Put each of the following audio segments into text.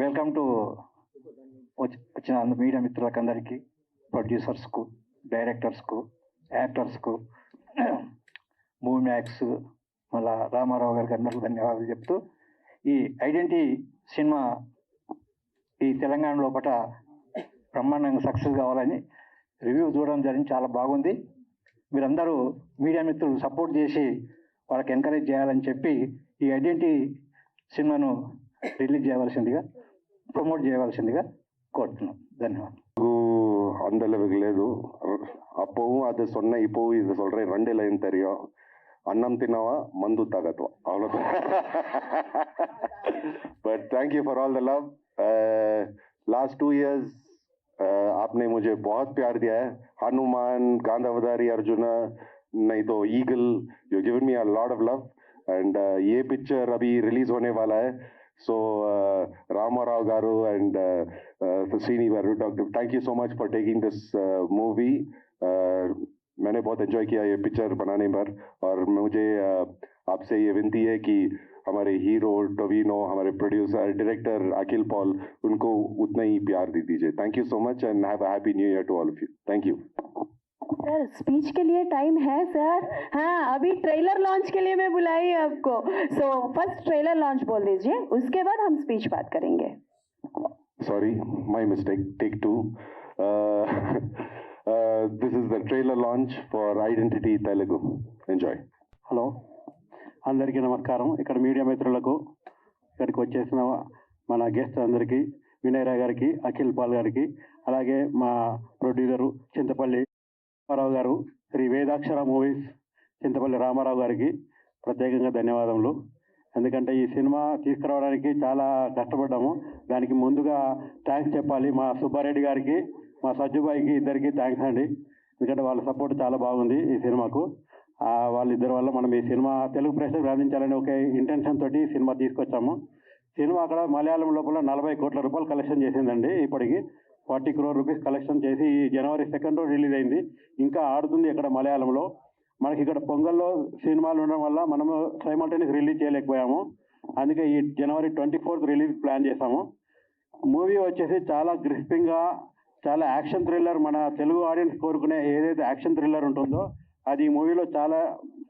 Welcome to వచ్చిన media మిత్రులకందరికీ, ప్రొడ్యూసర్స్కు, డైరెక్టర్స్కు, యాక్టర్స్కు, movie max, మళ్ళా రామారావు గారికి అందరికీ ధన్యవాదాలు చెప్తూ, ఈ ఐడెంటిటీ సినిమా ఈ తెలంగాణ లోపల బ్రహ్మాండంగా సక్సెస్ కావాలని రివ్యూ చూడడం జరిగింది. చాలా బాగుంది. మీరందరూ మీడియా మిత్రులు సపోర్ట్ చేసి వాళ్ళకి ఎంకరేజ్ చేయాలని చెప్పి ఈ ఐడెంటిటీ సినిమాను రిలీజ్ చేయవలసిందిగా, ప్రమోట్ చేయవలసిందిగా కోరుతున్నాం. ధన్యవాదాలు. அந்த அளவுக்கு లేదు. அப்பவும் அது சொன்ன, இப்போவும் இது சொல்றேன். 2 லைன் தெரியும். அன்னம் தின்னவா மந்து தாகத்வா, அவ்வளோதான். But thank you for all the love. Last 2 years आपने मुझे बहुत प्यार दिया है. हनुमान, गांधावधारी, अर्जुना, नहीं तो eagle, you given me a lot of love. And ये पिक्चर अभी रिलीज होने वाला है. So Ramarao Garu and Srini Garu, thank you so much for taking this movie. मैंने बहुत एंजॉय किया ये पिक्चर बनाने पर, और मुझे आपसे ये विनती है कि हमारे हीरो टोविनो, हमारे प्रोड्यूसर डायरेक्टर अखिल पॉल, उनको उतना ही प्यार दे दीजिए. Thank you so much and have a happy new year to all of you. Thank you. Sir speech के लिए टाइम है सर? हाँ, अभी ट्रेलर लॉन्च के लिए मैं बुलाई आपको. सो फर्स्ट ट्रेलर लॉन्च बोल दीजिए, उसके बाद हम स्पीच बात करेंगे. Sorry, my mistake. Take 2. This is the trailer launch for Identity Telugu. Enjoy. Hello, అందరికీ నమస్కారం. ఇక్కడ మీడియా మిత్రులకు, ఇక్కడికి వచ్చేసిన మన గెస్ట్ అందరికీ, వినయ్ రాయ్ గారికి, అఖిల్ పాల్ గారికి, అలాగే మా ప్రొడ్యూసరు చింతపల్లి రామారావు గారు, శ్రీ వేదాక్షర మూవీస్ చింతపల్లి రామారావు గారికి ప్రత్యేకంగా ధన్యవాదములు. ఎందుకంటే ఈ సినిమా తీసుకురావడానికి చాలా కష్టపడ్డాము. దానికి ముందుగా థ్యాంక్స్ చెప్పాలి మా సుబ్బారెడ్డి గారికి, మా సజ్జుబాయికి, ఇద్దరికి థ్యాంక్స్ అండి. ఎందుకంటే వాళ్ళ సపోర్ట్ చాలా బాగుంది ఈ సినిమాకు. వాళ్ళిద్దరి వల్ల మనం ఈ సినిమా తెలుగు ప్రేక్షకులకు అందించాలని ఒక ఇంటెన్షన్ తోటి సినిమా తీసుకొచ్చాము. సినిమా అక్కడ మలయాళం లోపల 40 కోట్ల రూపాయలు కలెక్షన్ చేసిందండి. ఇప్పటికి 40 crore rupees కలెక్షన్ చేసి January 2nd రిలీజ్ అయింది. ఇంకా ఆడుతుంది ఇక్కడ మలయాళంలో. మనకి ఇక్కడ పొంగల్లో సినిమాలు ఉండడం వల్ల మనము సైమల్టేనియస్ రిలీజ్ చేయలేకపోయాము. అందుకే ఈ January 24th రిలీజ్ ప్లాన్ చేశాము. మూవీ వచ్చేసి చాలా గ్రిస్పింగ్గా, చాలా యాక్షన్ థ్రిల్లర్, మన తెలుగు ఆడియన్స్ కోరుకునే ఏదైతే యాక్షన్ థ్రిల్లర్ ఉంటుందో అది ఈ మూవీలో చాలా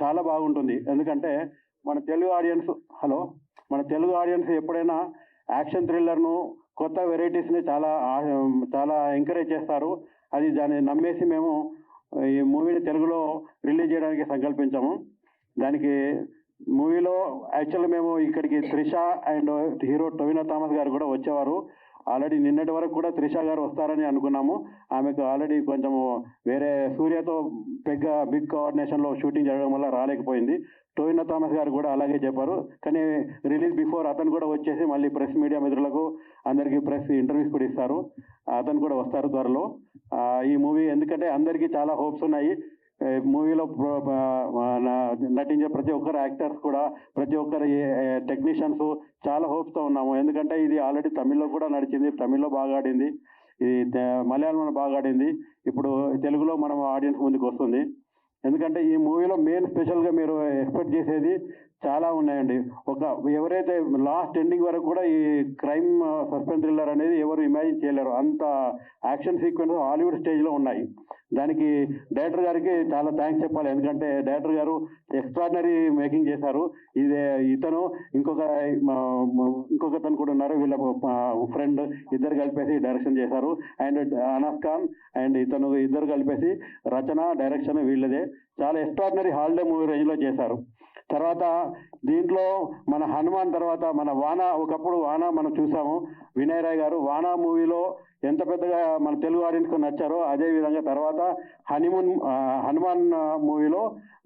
చాలా బాగుంటుంది. ఎందుకంటే మన తెలుగు ఆడియన్స్ ఎప్పుడైనా యాక్షన్ థ్రిల్లర్ను, కొత్త వెరైటీస్ని చాలా ఎంకరేజ్ చేస్తారు. అది దాన్ని నమ్మేసి మేము ఈ మూవీని తెలుగులో రిలీజ్ చేయడానికి సంకల్పించాము. దానికి మూవీలో యాక్చువల్గా మేము ఇక్కడికి Trisha and hero Tovino Thomas గారు కూడా వచ్చేవారు. ఆల్రెడీ నిన్నటి వరకు కూడా త్రిష గారు వస్తారని అనుకున్నాము. ఆమెకు ఆల్రెడీ కొంచెము వేరే సూర్యతో బిగ్ కోఆర్డినేషన్లో షూటింగ్ జరగడం వల్ల రాలేకపోయింది. టొవినో థామస్ గారు కూడా అలాగే చెప్పారు. కానీ రిలీజ్ బిఫోర్ అతను కూడా వచ్చేసి మళ్ళీ ప్రెస్ మీడియా మిత్రులకు అందరికీ ప్రెస్ ఇంటర్వ్యూస్ కూడా ఇస్తారు. అతను కూడా వస్తారు త్వరలో. ఈ మూవీ ఎందుకంటే అందరికీ చాలా హోప్స్ ఉన్నాయి. మూవీలో నటించే ప్రతి ఒక్కరు యాక్టర్స్ కూడా, ప్రతి ఒక్కరు టెక్నీషియన్స్ చాలా హోప్స్తో ఉన్నాము. ఎందుకంటే ఇది ఆల్రెడీ తమిళ్లో కూడా నడిచింది, తమిళ్లో బాగా ఆడింది, ఇది మలయాళంలో బాగా ఆడింది. ఇప్పుడు తెలుగులో మనం ఆడియన్స్ ముందుకు వస్తుంది. ఎందుకంటే ఈ మూవీలో మెయిన్ స్పెషల్గా మీరు ఎక్స్పెక్ట్ చేసేది చాలా ఉన్నాయండి. ఎవరైతే లాస్ట్ ఎండింగ్ వరకు కూడా ఈ క్రైమ్ సస్పెన్స్ థ్రిల్లర్ అనేది ఎవరు ఇమాజిన్ చేయలేరు. అంత యాక్షన్ సీక్వెన్స్ హాలీవుడ్ స్టేజ్లో ఉన్నాయి. దానికి డైరెక్టర్ గారికి చాలా థ్యాంక్స్ చెప్పాలి. ఎందుకంటే డైరెక్టర్ గారు ఎక్స్ట్రాడినరీ మేకింగ్ చేశారు. ఇతను ఇంకొకతను కూడా ఉన్నారు, వీళ్ళ ఫ్రెండ్, ఇద్దరు కలిపేసి డైరెక్షన్ చేశారు. అండ్ అనస్ ఖాన్ అండ్ ఇతను ఇద్దరు కలిపేసి రచన, డైరెక్షన్ వీళ్ళదే. చాలా ఎక్స్ట్రాడినరీ హాలిడే మూవీ రేంజ్లో చేశారు. తర్వాత దీంట్లో మన హనుమాన్ తర్వాత మన వానా, ఒకప్పుడు వానా మనం చూసాము. వినయ్ రాయ్ గారు వానా మూవీలో ఎంత పెద్దగా మన తెలుగు ఆడియన్స్కి నచ్చారో అదేవిధంగా తర్వాత హనుమాన్ మూవీలో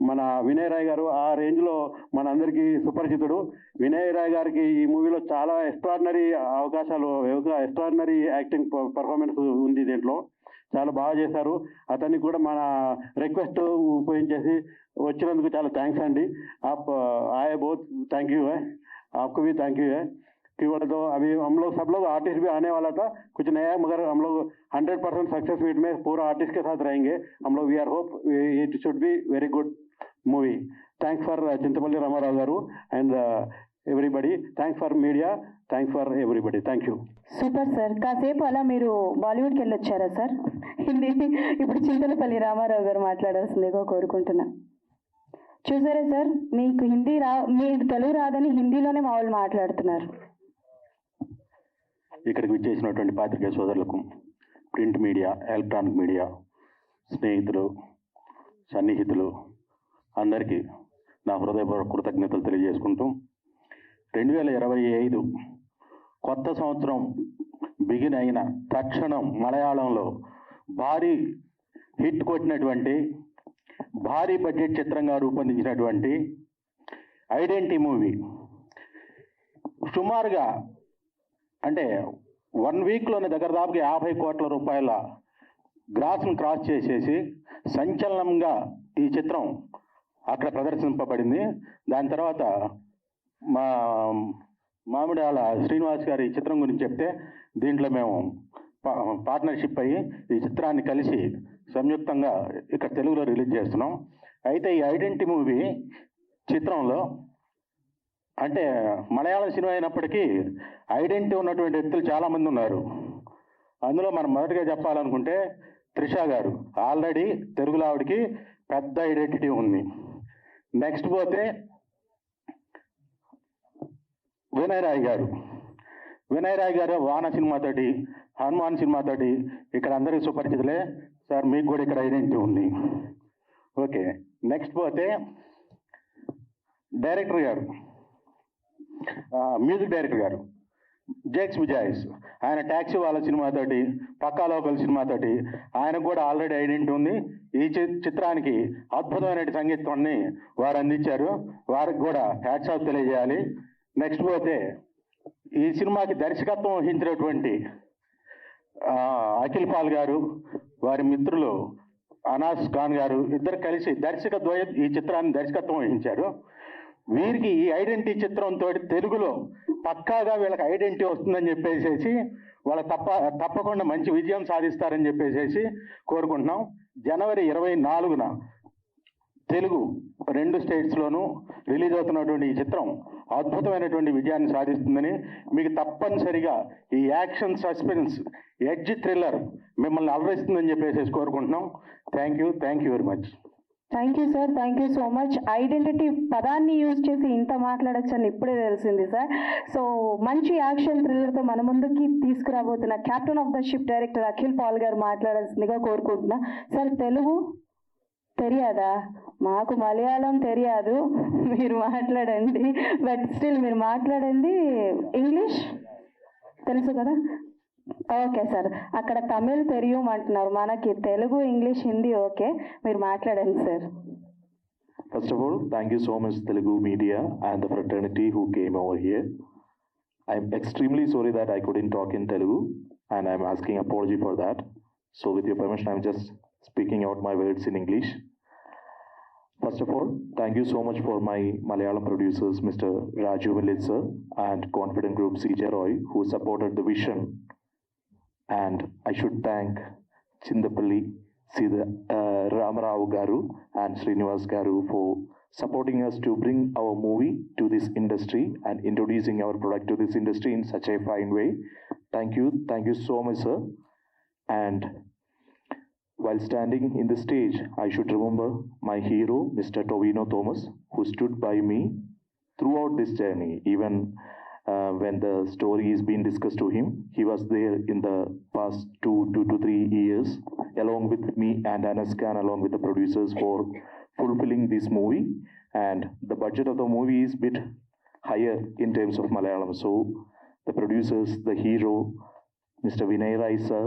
మన వినయ్ రాయ్ గారు ఆ రేంజ్లో మన అందరికీ సుపరిచితుడు. వినయ్ రాయ్ గారికి ఈ మూవీలో చాలా ఎక్స్ట్రాడినరీ అవకాశాలు, ఎక్స్ట్రాడినరీ యాక్టింగ్ పర్ఫార్మెన్స్ ఉంది. దీంట్లో చాలా బాగా చేశారు. అతన్ని కూడా మన రిక్వెస్ట్ ఉపయోగించేసి వచ్చినందుకు చాలా థ్యాంక్స్ అండి. आए बहुत थैंक यू है, आपको भी थैंक यू है. कि बोले तो अभी हम लोग सब लोग आर्टिस्ट भी आने वाला था, कुछ नया, मगर हम लोग 100% सक्सेस मीट में पूरा आर्टिस्ट के साथ रहेंगे हम लोग. We are hope it should be very good movie. Thanks for Chintapalli Ramarao garu and everybody. Thanks for media. Thanks for everybody. Thank you. Super sir. కాసేపు అలా మీరు బాలీవుడ్కి వెళ్ళొచ్చారా సార్? హిందీ ఇప్పుడు చింతలపల్లి రామారావు గారు మాట్లాడాల్సిందిగా కోరుకుంటున్నా. చూసారా సార్, మీకు మీరు తెలుగు రాదని హిందీలోనే మా వాళ్ళు మాట్లాడుతున్నారు. ఇక్కడికి విచ్చేసినటువంటి పాత్రికేయ సోదరులకు, ప్రింట్ మీడియా, ఎలక్ట్రానిక్ మీడియా, స్నేహితులు, సన్నిహితులు అందరికీ నా హృదయపూర్వక కృతజ్ఞతలు తెలియజేసుకుంటూ 2025 కొత్త సంవత్సరం బిగిన్ అయిన తక్షణం మలయాళంలో భారీ హిట్ కొట్టినటువంటి భారీ బడ్జెట్ చిత్రంగా రూపొందించినటువంటి ఐడెంటిటీ మూవీ సుమారుగా అంటే 1 వీక్లోనే దాదాపుగా 50 కోట్ల రూపాయల గ్రాస్ను క్రాస్ చేసేసి సంచలనంగా ఈ చిత్రం అక్కడ ప్రదర్శింపబడింది. దాని తర్వాత మామిడాల శ్రీనివాస్ గారి ఈ చిత్రం గురించి చెప్తే దీంట్లో మేము పార్ట్నర్షిప్ అయ్యి ఈ చిత్రాన్ని కలిసి సంయుక్తంగా ఇక్కడ తెలుగులో రిలీజ్ చేస్తున్నాం. అయితే ఈ ఐడెంటిటీ మూవీ చిత్రంలో అంటే మలయాళం సినిమా అయినప్పటికీ ఐడెంటిటీ ఉన్నటువంటి వ్యక్తులు చాలామంది ఉన్నారు. అందులో మనం మొదటిగా చెప్పాలనుకుంటే త్రిష గారు ఆల్రెడీ తెలుగులో ఆవిడకి పెద్ద ఐడెంటిటీ ఉంది. నెక్స్ట్ పోతే వినయ్ రాయ్ గారు వాన సినిమాతోటి, హనుమాన్ సినిమాతోటి ఇక్కడ అందరికీ సుపరిచితులే సార్. మీకు కూడా ఇక్కడ ఐడెంటిటీ ఉంది. ఓకే, నెక్స్ట్ పోతే డైరెక్టర్ గారు, మ్యూజిక్ డైరెక్టర్ గారు జేక్స్ విజాయ్స్, ఆయన ట్యాక్సీ వాళ్ళ సినిమాతోటి, పక్కా లోకల్ సినిమాతోటి ఆయనకు కూడా ఆల్రెడీ ఐడెంటిటీ ఉంది. ఈ చిత్రానికి అద్భుతమైన సంగీతాన్ని వారు అందించారు. వారికి కూడా హ్యాట్స్ ఆఫ్ తెలియజేయాలి. నెక్స్ట్ పోతే ఈ సినిమాకి దర్శకత్వం వహించినటువంటి అఖిల్ పాల్ గారు, వారి మిత్రులు అనాస్ ఖాన్ గారు ఇద్దరు కలిసి దర్శకద్వయం ఈ చిత్రాన్ని దర్శకత్వం వహించారు. వీరికి ఈ ఐడెంటిటీ చిత్రంతో తెలుగులో పక్కాగా వీళ్ళకి ఐడెంటిటీ వస్తుందని చెప్పేసి వాళ్ళ తప్పకుండా మంచి విజయం సాధిస్తారని చెప్పేసి కోరుకుంటున్నాం. జనవరి 24న తెలుగు 2 స్టేట్స్లోనూ రిలీజ్ అవుతున్నటువంటి ఈ చిత్రం అద్భుతమైనటువంటి విజయాన్ని సాధిస్తుందని, మీకు తప్పనిసరిగా ఈ యాక్షన్, సస్పెన్స్, ఎడ్జ్, థ్రిల్లర్ మిమ్మల్ని అలరిస్తుందని చెప్పేసి కోరుకుంటున్నాం. Thank you very much. Thank you sir, thank you so much. Identity పదాన్ని యూజ్ చేసి ఇంత మాట్లాడచ్చని ఇప్పుడే తెలిసింది సార్. సో మంచి యాక్షన్ థ్రిల్లర్తో మన ముందుకి తీసుకురాబోతున్న captain of the ship director Akhil Paul garu మాట్లాడాల్సిందిగా కోరుకుంటున్నా. సార్, తెలుగు తెలియదా? మాకు మలయాళం తెలియదు, మీరు మాట్లాడండి. బట్ స్టిల్ మీరు మాట్లాడండి ఇంగ్లీష్ తెలుసు కదా? ఓకే సార్, అక్కడ తమిళ్ తెలియం అంటున్నారు, మనకి తెలుగు, ఇంగ్లీష్, హిందీ ఓకే, మీరు మాట్లాడండి sir. First of all, thank you so much Telugu media and the fraternity who came over here. I'm extremely sorry that I couldn't talk in Telugu and I'm asking apology for that. So with your permission, I'm just speaking out my words in English. First of all, thank you so much for my Malayalam producers, Mr. Raju Millit sir and Confident Group CJ Roy, who supported the vision. And I should thank Chindapalli Ramarao Garu and Srinivas Garu for supporting us to bring our movie to this industry and introducing our product to this industry in such a fine way. Thank you so much sir. And while standing in the stage, I should remember my hero, Mr. Tovino Thomas, who stood by me throughout this journey. Even when the story is being discussed to him, he was there in the past 2 to 3 years, along with me and Anas Khan, along with the producers, for fulfilling this movie. And the budget of the movie is a bit higher in terms of Malayalam. So the producers, the hero, Mr. Vinay Rai sir,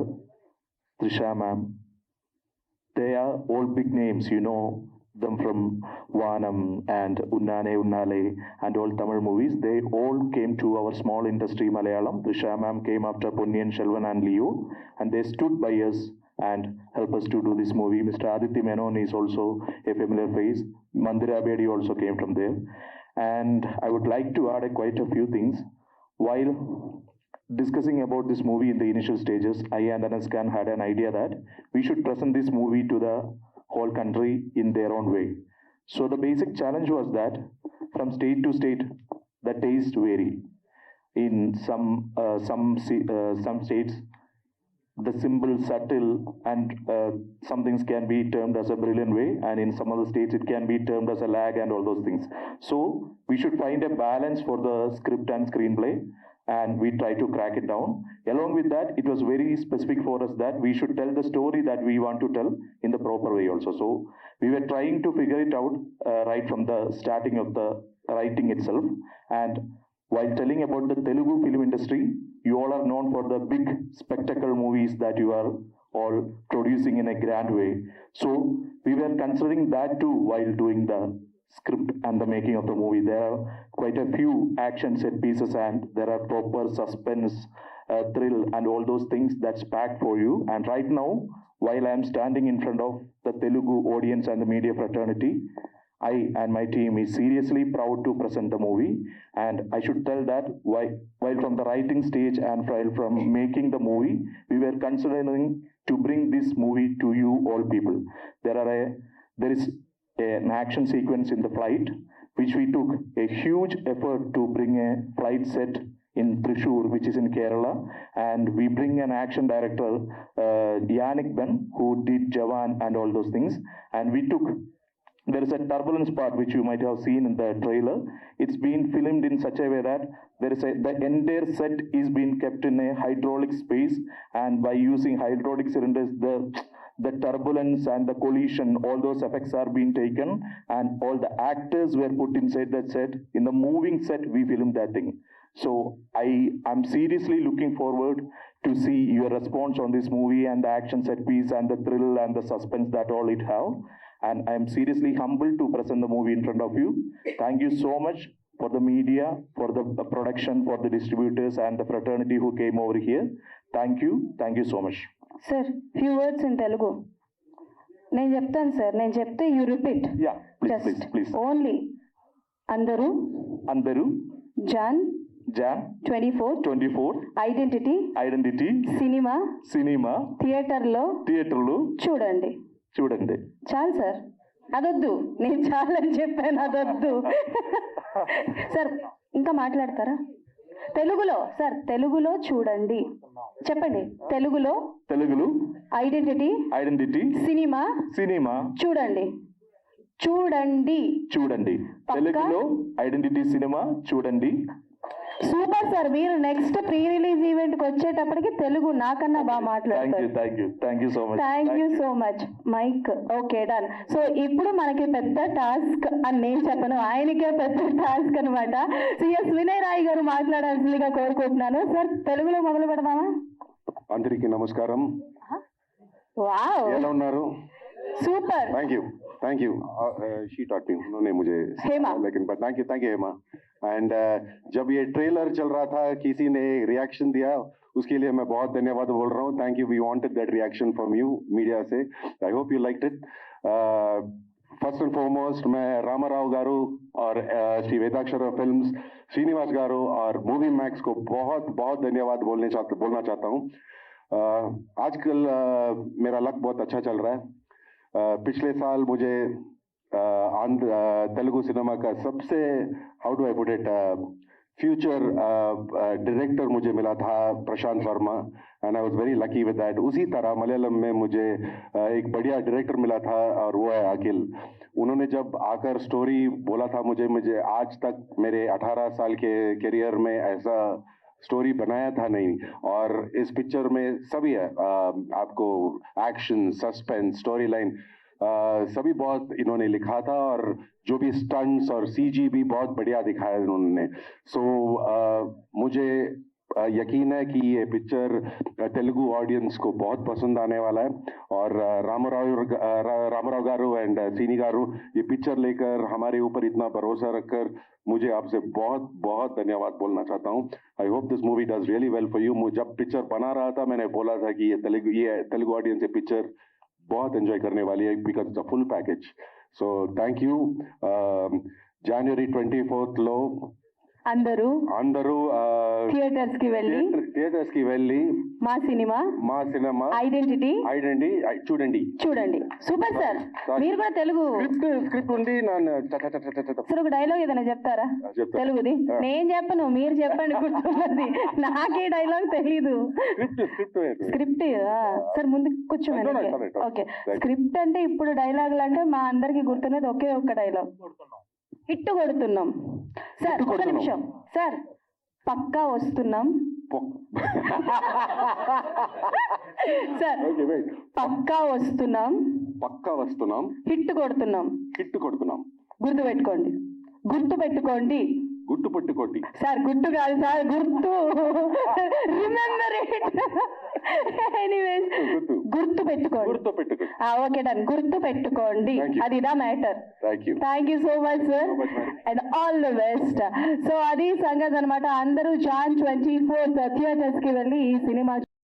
Trisha ma'am, they are all big names, you know them from Vanam and Unnane Unnale and all Tamil movies. They all came to our small industry Malayalam. Trisha ma'am came after Ponniyin Selvan and Leo, and they stood by us and helped us to do this movie. Mr. Aditya Menon is also a familiar face. Mandira Bedi also came from there. And I would like to add quite a few things. While discussing about this movie in the initial stages, I and Anas Khan had an idea that we should present this movie to the whole country in their own way. So the basic challenge was that from state to state, the taste vary. In some states, the simple, subtle, and some things can be termed as a brilliant way, and in some other states it can be termed as a lag and all those things. So we should find a balance for the script and screenplay, and we try to crack it down. Along with that, it was very specific for us that we should tell the story that we want to tell in the proper way also. So we were trying to figure it out right from the starting of the writing itself. And while telling about the Telugu film industry, you all are known for the big spectacle movies that you are all producing in a grand way. So we were considering that too while doing the script and the making of the movie. There are quite a few action set pieces, and there are proper suspense, thrill, and all those things that's packed for you. And right now, while I am standing in front of the Telugu audience and the media fraternity, I and my team is seriously proud to present the movie. And I should tell that while from the writing stage and while from making the movie, we were considering to bring this movie to you all people. There is an action sequence in the flight, which we took a huge effort to bring a flight set in Thrissur, which is in Kerala, and we bring an action director, Yannick Ben, who did Jawan and all those things, and there is a turbulence part which you might have seen in the trailer. It's been filmed in such a way that the entire set is being kept in a hydraulic space, and by using hydraulic cylinders, the turbulence and the collision, all those effects are being taken, and all the actors were put inside that set. In the moving set, we filmed that thing. So I am seriously looking forward to see your response on this movie and the action set piece and the thrill and the suspense that all it have. And I am seriously humbled to present the movie in front of you. Thank you so much for the media, for the production, for the distributors and the fraternity who came over here. Thank you so much. Sir, few words in Telugu. నేను చెప్తాను sir, నేను చెప్తే you repeat. Yeah, please. Only అందరూ John 24 identity cinema థియేటర్లో చూడండి. చాలు sir, అదొద్దు, నేను చాలని చెప్పాను, అదొద్దు. సార్ ఇంకా మాట్లాడతారా? తెలుగులో చూడండి, చెప్పండి. తెలుగులో ఐడెంటిటీ సినిమా చూడండి. తెలుగులో ఐడెంటిటీ సినిమా చూడండి. సూపర్ సార్, మీరు నెక్స్ట్ ప్రీ రిలీజ్ ఈవెంట్ కి వచ్చేటప్పటికి తెలుగు నాకన్నా బాగా మాట్లాడతారు. Thank you so much. Mike okay, done. So ఇప్పుడు మనకి పెద్ద టాస్క్ అని నేను చెప్పను, ఆయనకే పెద్ద టాస్క్ అనమాట. సిఎస్ వినయ్ రాయ్ గారు మాట్లాడాల్సిందిగా కోరుకుంటున్నాను. సార్ తెలుగులో మొదలు పెడదామా? అందరికీ నమస్కారం. వావ్, ఎలా ఉన్నారు? Super, thank you she taught me, उन्होंने मुझे हेमा, लेकिन थैंक यू हेमा. एंड जब ये ट्रेलर चल रहा था, किसी ने रिएक्शन दिया, उसके लिए मैं बहुत धन्यवाद बोल रहा हूँ. Thank you, we wanted that reaction from you media से. I hope you liked it. First and foremost मैं रामाराव गारू और श्री वेदाक्षर फिल्म्स, श्रीनिवास गारू और मूवी मैक्स को बहुत बहुत धन्यवाद बोलना चाहता हूँ. आजकल मेरा लक बहुत अच्छा चल रहा है. पिछले साल मुझे तेलुगु सिनेमा का सबसे, how do I put it, future director मुझे मिला था Prashanth Varma, and I was very lucky with that. उसी तरह मलयालम में मुझे एक बढ़िया डायरेक्टर मिला था और वो है अखिल. उन्होंने जब आकर स्टोरी बोला था मुझे आज तक मेरे 18 साल के करियर में ऐसा स्टोरी बनाया था नहीं. और इस पिक्चर में सभी है, आपको एक्शन, सस्पेंस, स्टोरी लाइन सभी बहुत इन्होंने लिखा था, और जो भी स्टंट्स और सीजी भी बहुत बढ़िया दिखाया उन्होंने. सो मुझे यकीन है कि ये पिक्चर तेलुगु ऑडियंस को बहुत पसंद आने वाला है. और रामाराव गारू एंड सीनी गारू ये पिक्चर लेकर हमारे ऊपर इतना भरोसा रखकर मुझे आपसे बहुत बहुत धन्यवाद बोलना चाहता हूँ. I hope this movie does really well for you. जब पिक्चर बना रहा था मैंने बोला था कि ये तेलुगु ऑडियंस ये पिक्चर बहुत एंजॉय करने वाली है, because it's a full package. So thank you. January 24th లో అందరూ అందరూ థియేటర్స్ కి వెళ్ళి థియేటర్స్ కి వెళ్ళి మా సినిమా సినిమా ఐడెంటిటీ చూడండి. చూడండి. సూపర్ సార్, మీరు కూడా తెలుగు స్క్రిప్ట్ ఉంది ನಾನು సార్ ఒక డైలాగ్ ఏదైనా చెప్తారా చెప్తా. తెలుగుది? నేను చెప్పను, మీరు చెప్పండి గుర్తున్నది. నాకే డైలాగ్ తెలీదు. స్క్రిప్ట్ సార్ ముందు కూర్చోండి. ఓకే, స్క్రిప్ట్ అంటే ఇప్పుడు డైలాగులు అంటే మా అందరికి గుర్తున్నది ఒకే ఒక్క డైలాగ్, హిట్ కొడుతున్నాం. సార్ ఒక నిమిషం సార్, పక్కా వస్తున్నాం సార్, పక్కా వస్తున్నాం హిట్ కొడుతున్నాం. గుర్తుపెట్టుకోండి సార్, గుర్తు కాదు సార్, గుర్తు. Remember it. ఎనీవేస్ గుర్తు పెట్టుకోండి. ఓకే డన్, గుర్తు పెట్టుకోండి. అది ఇదా matter. Thank you so much sir and all the best. So అది సంగతి అనమాట. అందరూ Jan 24th థియేటర్స్ కి వెళ్ళి ఈ సినిమా